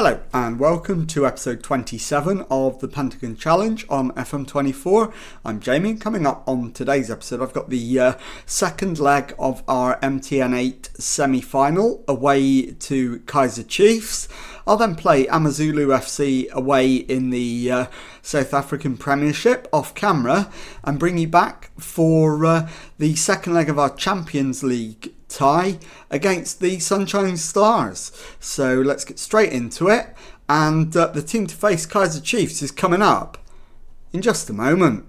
Hello and welcome to episode 27 of the Pentagon Challenge on FM24. I'm Jamie. Coming up on today's episode, I've got the second leg of our MTN8 semi-final away to Kaiser Chiefs. I'll then play Amazulu FC away in the South African Premiership off camera and bring you back for the second leg of our Champions League tie against the Sunshine Stars. So let's get straight into it, and the team to face Kaiser Chiefs is coming up in just a moment.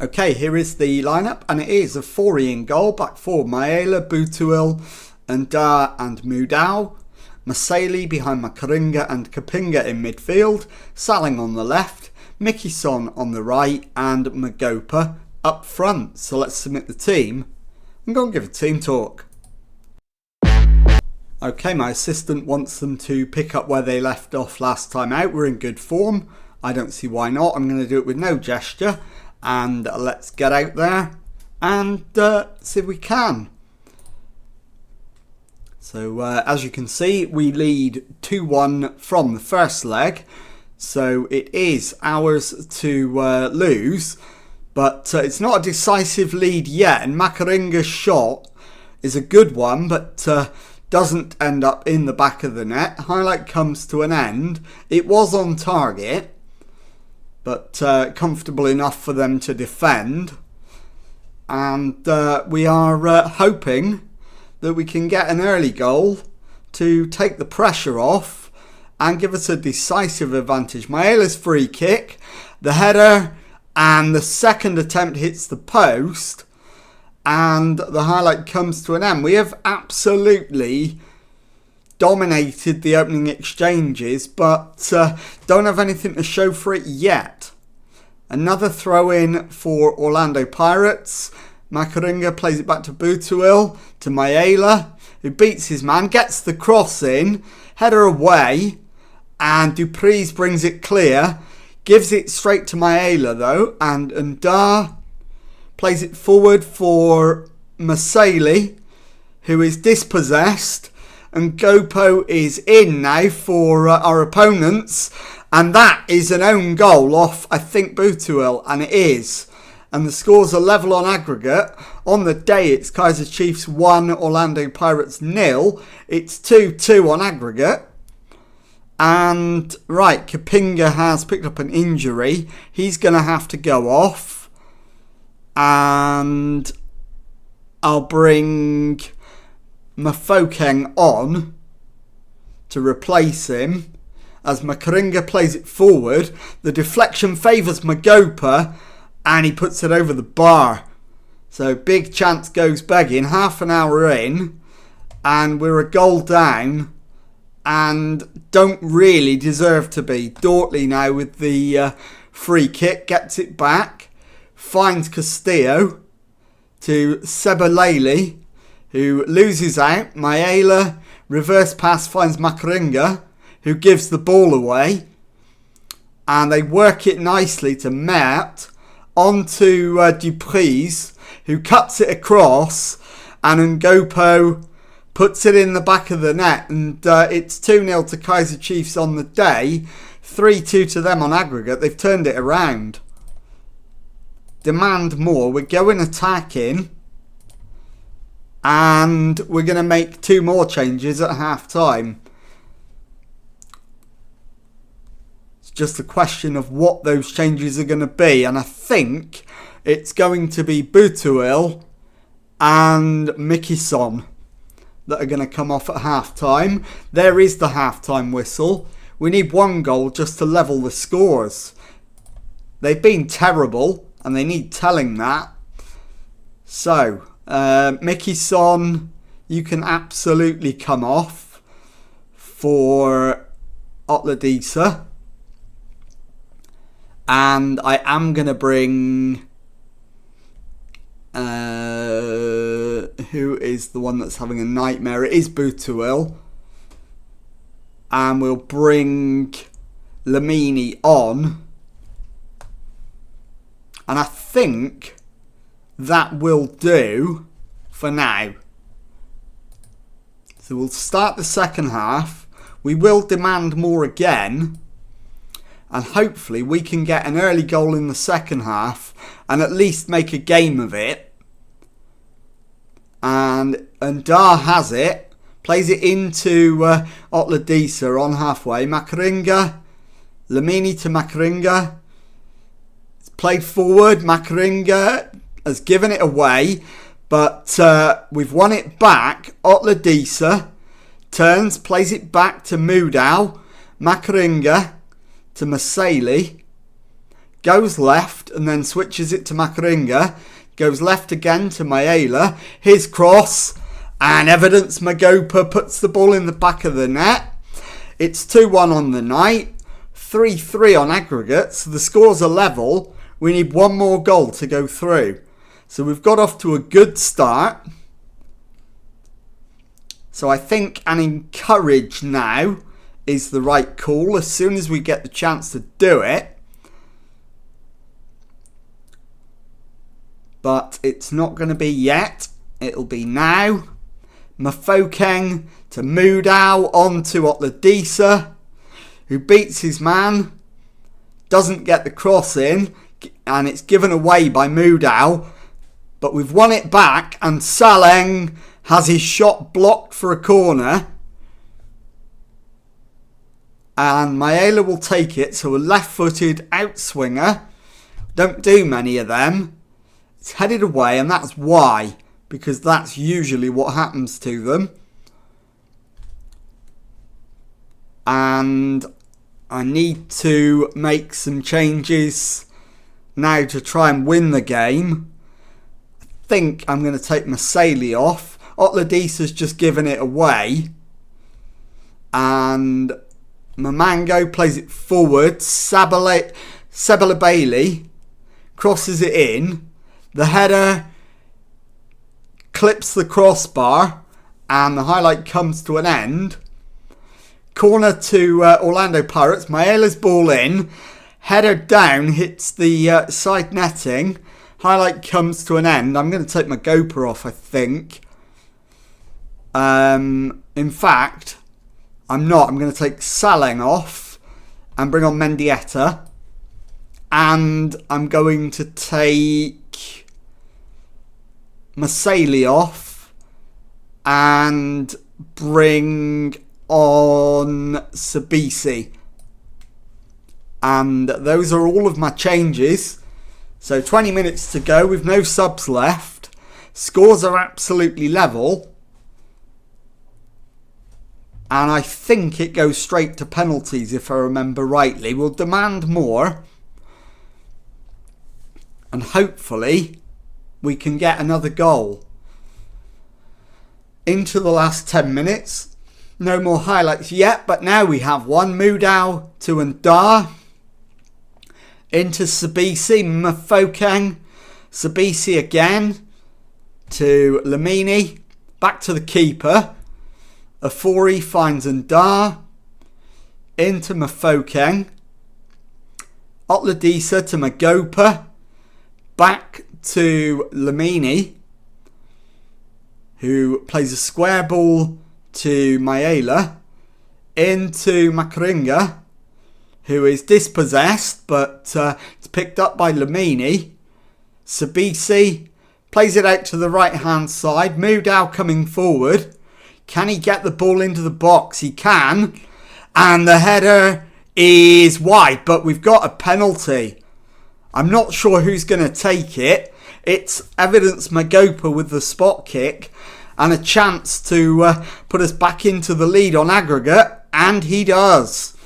Okay, here is the lineup, and it is a 4-E in goal. Back four: Maela, Butuil, Ndar and Mudau. Maseli behind Makaringa and Kapinga in midfield. Saling on the left, Mickey-son on the right, and Magopa up front. So let's submit the team and go and give a team talk. Okay, my assistant wants them to pick up where they left off last time out. We're in good form. I don't see why not. I'm going to do it with no gesture. And let's get out there and see if we can. So as you can see, we lead 2-1 from the first leg. So it is ours to lose. But it's not a decisive lead yet. And Makaringa's shot is a good one, but doesn't end up in the back of the net. Highlight comes to an end. It was on target, but comfortable enough for them to defend. And we are hoping that we can get an early goal to take the pressure off and give us a decisive advantage. Maela's free kick, the header, and the second attempt hits the post, and the highlight comes to an end. We have absolutely dominated the opening exchanges, but don't have anything to show for it yet. Another throw-in for Orlando Pirates. Makaringa plays it back to Butuil, to Maela, who beats his man, gets the cross in, header away, and Dupreez brings it clear. Gives it straight to Maela though, and Ndar plays it forward for Maseli, who is dispossessed, and Gopo is in now for our opponents, and that is an own goal off, I think, Butuil, and it is. And the scores are level on aggregate. On the day, it's Kaiser Chiefs 1, Orlando Pirates 0. It's 2-2 on aggregate. And, right, Kapinga has picked up an injury. He's going to have to go off. And I'll bring Mafokeng on to replace him. As Makaringa plays it forward, the deflection favours Magopa, and he puts it over the bar. So big chance goes begging. Half an hour in, and we're a goal down, and don't really deserve to be. Dortley now with the free kick, gets it back, finds Castillo to Sebalele, who loses out. Maela, reverse pass, finds Makaringa, who gives the ball away, and they work it nicely to Mert, onto Dupreez, who cuts it across, and Ngopo puts it in the back of the net, and it's 2-0 to Kaiser Chiefs on the day, 3-2 to them on aggregate. They've turned it around. Demand more. We're going attacking, and we're going to make 2 more changes at half time. Just a question of what those changes are going to be, and I think it's going to be Butuil and Mickey-son that are going to come off at half time. There is the half time whistle. We need 1 goal just to level the scores. They've been terrible and they need telling that. So Mickey-son, you can absolutely come off for Otladisa. And I am going to bring... who is the one that's having a nightmare? It is Butuil. And we'll bring Lamini on. And I think that will do for now. So we'll start the second half We will demand more again. And hopefully we can get an early goal in the second half and at least make a game of it. And Dar has it. Plays it into Otladisa on halfway. Makaringa. Lamini to Makaringa. It's played forward. Makaringa has given it away. But we've won it back. Otladisa turns. Plays it back to Mudau. Makaringa to Maseli, goes left and then switches it to Makaringa, goes left again to Maela, his cross, and Evidence Magopa puts the ball in the back of the net. It's 2-1 on the night, 3-3 on aggregate, so the scores are level. We need one more goal to go through. So we've got off to a good start. So I think an encourage now is the right call as soon as we get the chance to do it. But it's not going to be yet. It'll be now. Mafokeng to Mudau on to Otladisa, who beats his man. Doesn't get the cross in. And it's given away by Mudau. But we've won it back. And Saleng has his shot blocked for a corner. And Maela will take it. So a left-footed outswinger. Don't do many of them. It's headed away, and that's why. Because that's usually what happens to them. And I need to make some changes now to try and win the game. I think I'm going to take Maseli off. Otladisa's just given it away. And Mamango plays it forward. Sabala Bailey crosses it in. The header clips the crossbar and the highlight comes to an end. Corner to Orlando Pirates. Maela's ball in. Header down, hits the side netting. Highlight comes to an end. I'm going to take my Goper off, I think. In fact, I'm not. I'm going to take Saleng off and bring on Mendieta. And I'm going to take Maseli off and bring on Sabisi. And those are all of my changes. So 20 minutes to go with no subs left. Scores are absolutely level. And I think it goes straight to penalties if I remember rightly. We'll demand more. And hopefully we can get another goal. Into the last 10 minutes. No more highlights yet, but now we have one. Mudau to Ndar. Into Sabisi, Mafokeng. Sabisi again to Lamini. Back to the keeper. Afori finds Ndar. Into Mafokeng. Otladisa to Magopa. Back to Lamini, who plays a square ball to Maela. Into Makaringa, who is dispossessed, but it's picked up by Lamini. Sabisi plays it out to the right-hand side. Mudau coming forward. Can he get the ball into the box? He can. And the header is wide, but we've got a penalty. I'm not sure who's going to take it. It's Evidence Magopa with the spot kick and a chance to put us back into the lead on aggregate, and he does.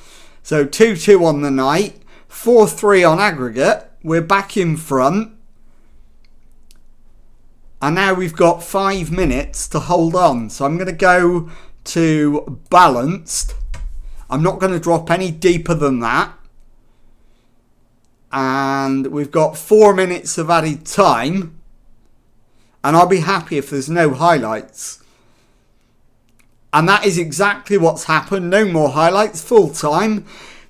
So 2-2 on the night, 4-3 on aggregate. We're back in front. And now we've got 5 minutes to hold on. So I'm going to go to balanced. I'm not going to drop any deeper than that. And we've got 4 minutes of added time. And I'll be happy if there's no highlights. And that is exactly what's happened. No more highlights. Full time.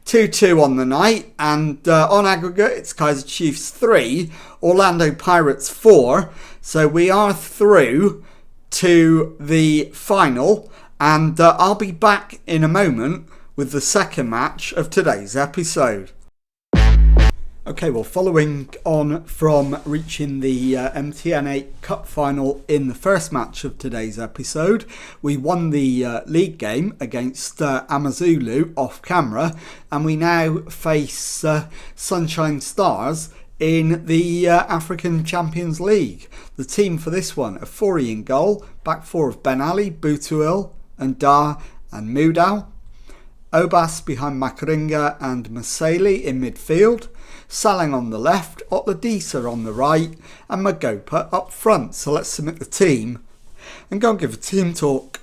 2-2 on the night. And on aggregate, it's Kaiser Chiefs 3. Orlando Pirates 4. So we are through to the final. and I'll be back in a moment with the second match of today's episode. Okay, well, following on from reaching the MTN8 Cup final in the first match of today's episode, we won the league game against Amazulu off camera, and we now face Sunshine Stars in the African Champions League. The team for this one are Fori in goal, back four of Ben Ali, Butuil, and Dar and Mudau. Obas behind Makaringa and Maseli in midfield. Salang on the left, Otladisa on the right, and Magopa up front. So let's submit the team and go and give a team talk.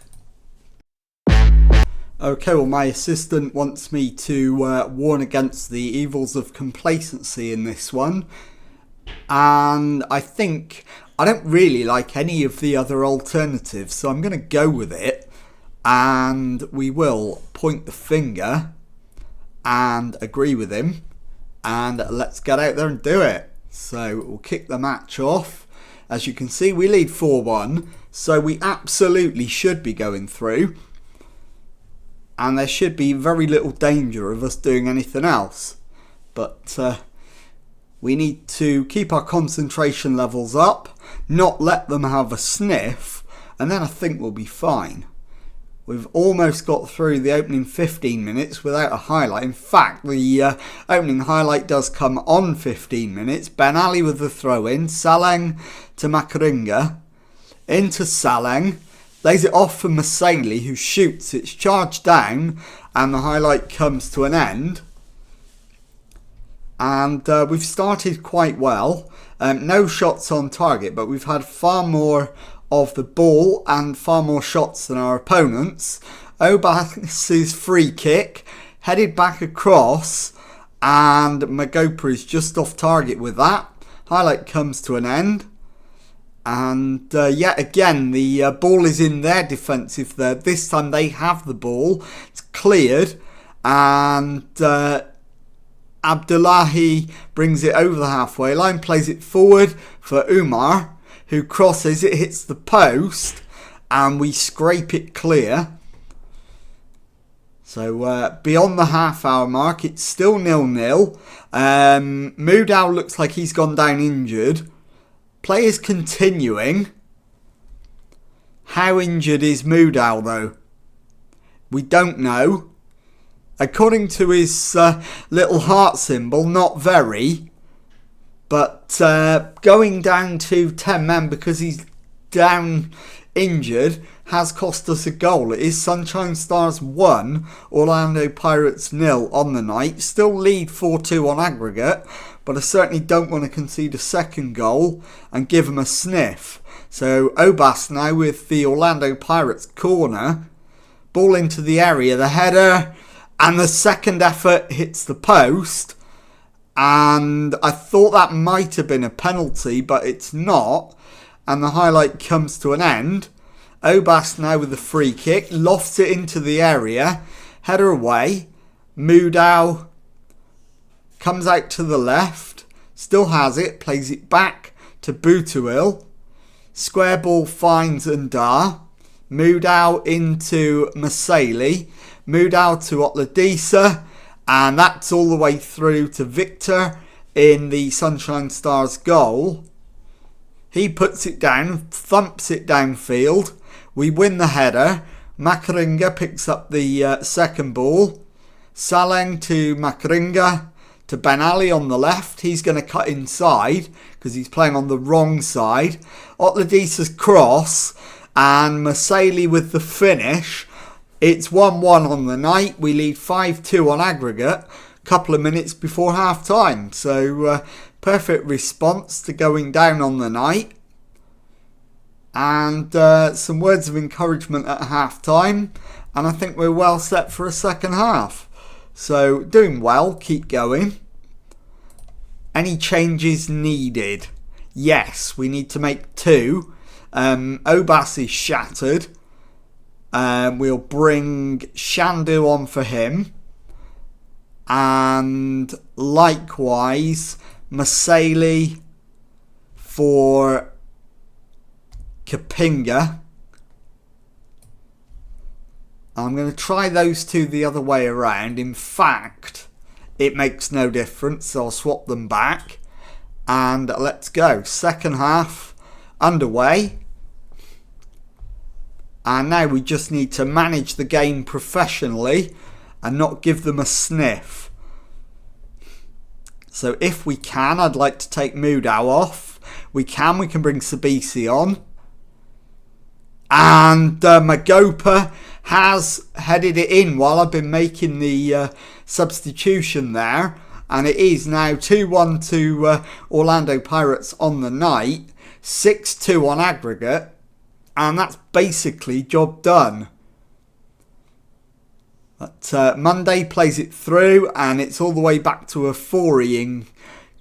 Okay, well, my assistant wants me to warn against the evils of complacency in this one. And I think I don't really like any of the other alternatives, so I'm going to go with it. And we will point the finger and agree with him. And let's get out there and do it. So we'll kick the match off. As you can see, we lead 4-1. So we absolutely should be going through. And there should be very little danger of us doing anything else. But we need to keep our concentration levels up. Not let them have a sniff. And then I think we'll be fine. We've almost got through the opening 15 minutes without a highlight. In fact, the opening highlight does come on 15 minutes. Ben Ali with the throw-in. Salang to Makaringa. Into Salang. Lays it off for Maseli, who shoots. It's charged down, and the highlight comes to an end. And we've started quite well. No shots on target, but we've had far more of the ball and far more shots than our opponents. Obas's free kick, headed back across, and Magopa is just off target with that. Highlight comes to an end. And yet again, the ball is in their defensive third. This time they have the ball. It's cleared. And Abdullahi brings it over the halfway line. Plays it forward for Umar, who crosses. It hits the post. And we scrape it clear. So beyond the half-hour mark, it's still 0-0. Mudau looks like he's gone down injured. Play is continuing. How injured is Mudau though? We don't know. According to his little heart symbol, not very. But going down to 10 men because he's down injured has cost us a goal. It is Sunshine Stars 1, Orlando Pirates 0 on the night. Still lead 4-2 on aggregate. But I certainly don't want to concede a second goal and give them a sniff. So Obas now with the Orlando Pirates corner. Ball into the area, the header, and the second effort hits the post. And I thought that might have been a penalty, but it's not. And the highlight comes to an end. Obas now with the free kick, lofts it into the area, header away. Mudau comes out to the left, still has it, plays it back to Butuil. Square ball finds Ndar. Mudau into Maseli. Mudau to Otladisa. And that's all the way through to Victor in the Sunshine Stars goal. He puts it down, thumps it downfield. We win the header. Makaringa picks up the second ball. Salang to Makaringa. To Ben Ali on the left. He's going to cut inside because he's playing on the wrong side. Otladisa's cross and Maseli with the finish. It's 1-1 on the night. We lead 5-2 on aggregate. Couple of minutes before half time. So perfect response to going down on the night. And some words of encouragement at half time. And I think we're well set for a second half. So doing well, keep going. Any changes needed? Yes, we need to make 2. Obas is shattered. We'll bring Shandu on for him. And likewise, Maseli for Kapinga. I'm going to try those two the other way around. In fact, it makes no difference, so I'll swap them back. And let's go. Second half underway. And now we just need to manage the game professionally and not give them a sniff. So if we can, I'd like to take Mudau off. We can bring Sabisi on. And Magopa has headed it in while I've been making the substitution there. And it is now 2-1 to Orlando Pirates on the night. 6-2 on aggregate. And that's basically job done. But Monday plays it through and it's all the way back to a Foriing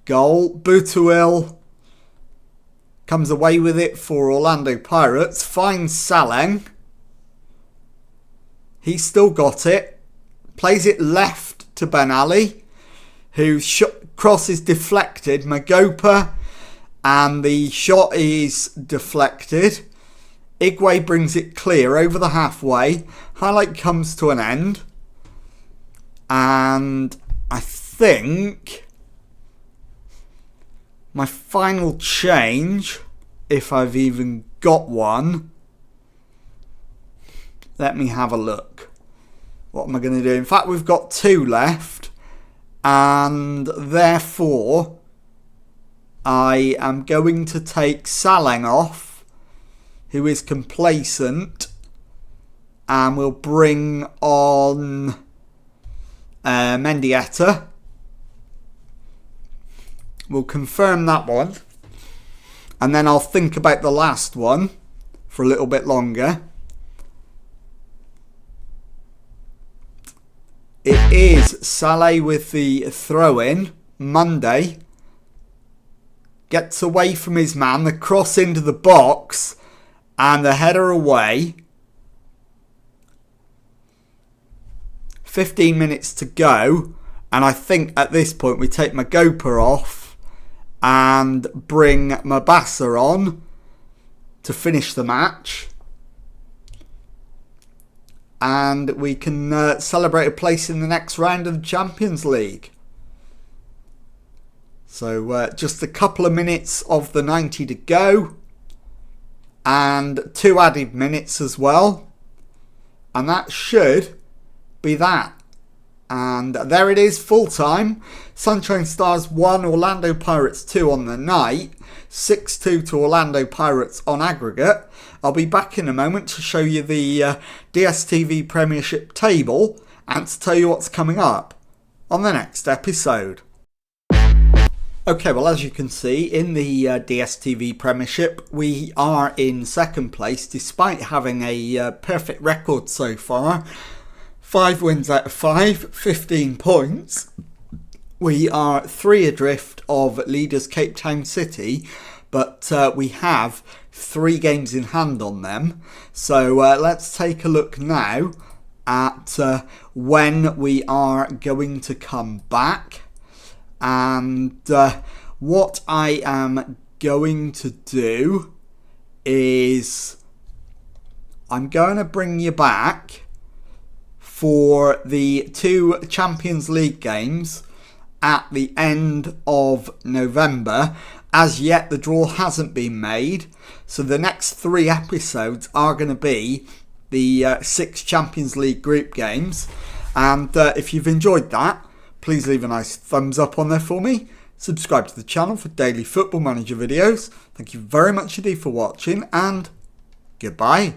goal. Butuil comes away with it for Orlando Pirates. Finds Saleng. He's still got it. Plays it left to Ben Ali, whose cross is deflected. Magopa, and the shot is deflected. Igwe brings it clear over the halfway. Highlight comes to an end. And I think my final change, if I've even got one, let me have a look. What am I going to do? In fact, we've got two left. And therefore, I am going to take Saleng off, who is complacent. And we'll bring on Mendieta. We'll confirm that one. And then I'll think about the last one for a little bit longer. It is Saleh with the throw-in. Monday gets away from his man. The cross into the box. And the header away. 15 minutes to go. And I think at this point we take Magopa off. And bring Mabasa on to finish the match. And we can celebrate a place in the next round of the Champions League. So just a couple of minutes of the 90 to go. And 2 added minutes as well. And that should be that. And there it is, full time. Sunshine Stars 1, Orlando Pirates 2 on the night. 6-2 to Orlando Pirates on aggregate. I'll be back in a moment to show you the DSTV Premiership table and to tell you what's coming up on the next episode. Okay, well, as you can see, in the DSTV Premiership, we are in second place despite having a perfect record so far. 5 wins out of 5, 15 points. We are 3 adrift of leaders Cape Town City, but we have 3 games in hand on them. So let's take a look now at when we are going to come back. And what I am going to do is I'm going to bring you back for the 2 Champions League games at the end of November. As yet, the draw hasn't been made. So the next 3 episodes are going to be the 6 Champions League group games. And if you've enjoyed that, please leave a nice thumbs up on there for me. Subscribe to the channel for daily Football Manager videos. Thank you very much indeed for watching, and goodbye.